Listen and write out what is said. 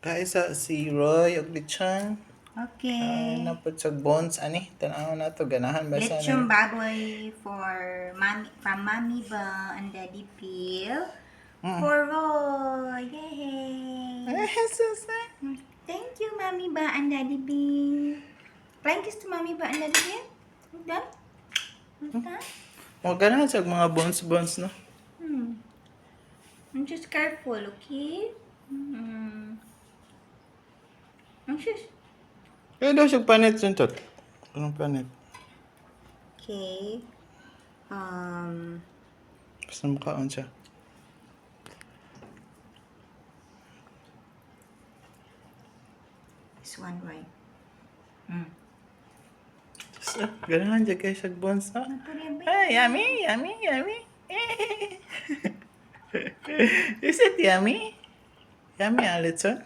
Kaisa si Roy og lechon. Okay. Napod sa bones ani. Tanaw na to ganahan basa Lechon na. baboy from Mommy Ba and Daddy Bill Mm. for Roy. Yay! Susay. Thank you, Mommy Ba and Daddy Bill. Flying kiss to Mommy Ba and Daddy Bill. Done? Done? Mo ganahan sa mga bones no. I'm just careful, okay? I'm just... Kaya daw siya panit suntot. Anong panit? Okay. Basta makaon siya. This one, right? So, ganahan siya kaya siya bones no. Yummy, yummy, yummy. Is it yummy? Yummy ang lechon?